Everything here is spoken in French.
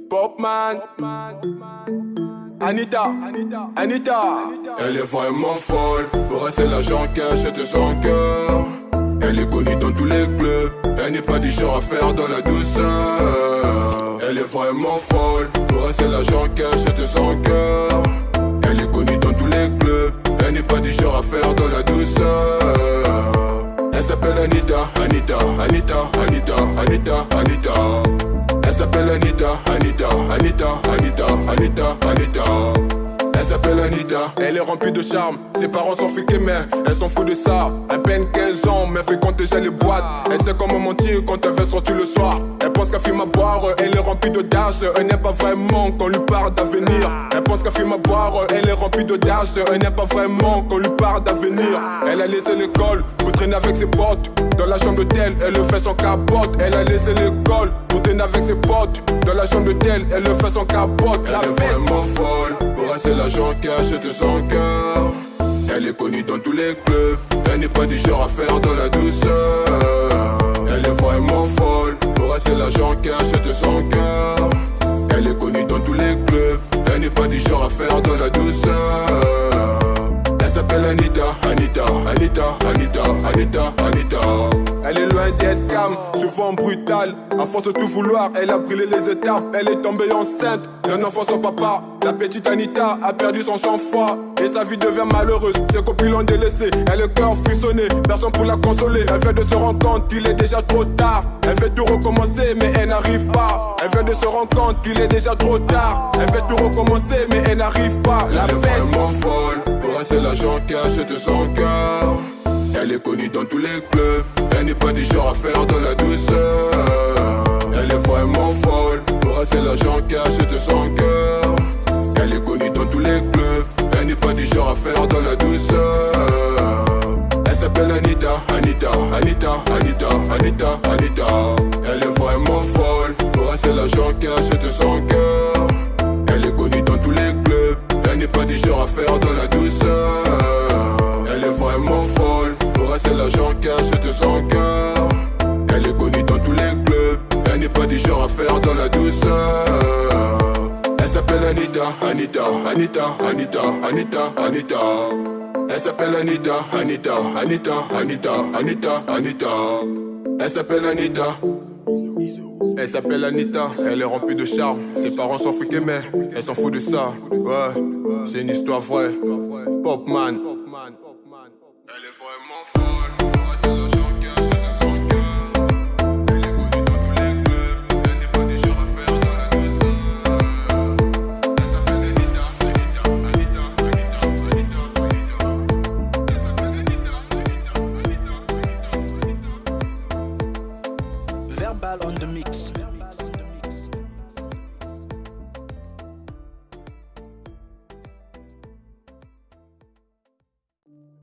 Popman, Anita. Elle est vraiment folle, pour elle c'est l'argent qui achète son cœur. Elle est connue dans tous les clubs, elle n'est pas du genre à faire dans la douceur. Elle est vraiment folle, pour elle c'est l'argent qui achète son cœur. Elle est connue dans tous les clubs, elle n'est pas du genre à faire dans la douceur. Elle s'appelle Anita. Elle s'appelle Anita. Elle s'appelle Anita. Elle est remplie de charme, ses parents sont friqués mais elle s'en fout de ça. À peine 15 ans mais fait compter déjà les boîtes. Elle sait comment mentir quand elle veut sortir le soir. Elle pense qu'elle fume à boire, elle est remplie d'audace. Elle n'aime pas vraiment qu'on lui parle d'avenir. Elle pense qu'elle fume à boire, elle est remplie d'audace. Elle n'aime pas vraiment qu'on lui parle d'avenir. Elle a laissé l'école pour traîner avec ses potes. Dans la chambre d'hôtel, elle le fait sans capote. Elle a laissé l'école pour traîner avec ses potes. Dans la chambre d'hôtel, elle le fait sans capote. Elle est vraiment folle, pour elle c'est l'argent qui achète son cœur. Elle est connue dans tous les clubs, elle n'est pas du genre à faire dans la douceur. Elle est vraiment folle, pour elle c'est l'argent qui achète son cœur. Elle est connue dans tous les clubs, elle n'est pas du genre à faire dans la douceur. Elle s'appelle Anita. Elle est loin d'être calme, souvent brutale. À force de tout vouloir, elle a brûlé les étapes. Elle est tombée enceinte d'un enfant sans papa. La petite Anita a perdu son sang-froid et sa vie devient malheureuse. Ses copines l'ont délaissée, elle a le cœur frissonné. Personne pour la consoler. Elle vient de se rendre compte qu'il est déjà trop tard. Elle veut tout recommencer mais elle n'arrive pas. Elle vient de se rendre compte qu'il est déjà trop tard. Elle veut tout recommencer mais elle n'arrive pas. Elle est vraiment folle, pour elle c'est l'argent qui achète son cœur. Elle est connue dans tous les clubs, elle n'est pas du genre à faire dans la douceur. Elle est vraiment folle, pour elle c'est l'argent qui achète son cœur. Elle est connue dans tous les clubs, elle n'est pas du genre à faire dans la douceur. Elle s'appelle Anita. Elle est vraiment folle, pour elle c'est l'argent qui achète son cœur. Elle est connue dans tous les clubs, elle n'est pas du genre à faire dans la douceur. Elle est vraiment folle, pour elle c'est l'argent qui achète son cœur. Elle est connue dans tous les clubs, elle n'est pas du genre à faire dans la douceur. Elle s'appelle Anita. Elle s'appelle Anita. Elle s'appelle Anita. Elle s'appelle Anita, elle est remplie de charme. Ses parents sont friqués mais elle s'en fout de ça. Ouais, c'est une histoire vraie. Popman. Elle est vraiment folle, c'est l'argent qui achète son cœur. Elle est connue dans tous les clubs, elle n'est pas du genre à faire dans la douceur. Elle s'appelle Anita. Elle s'appelle Anita. Verbal on the mix.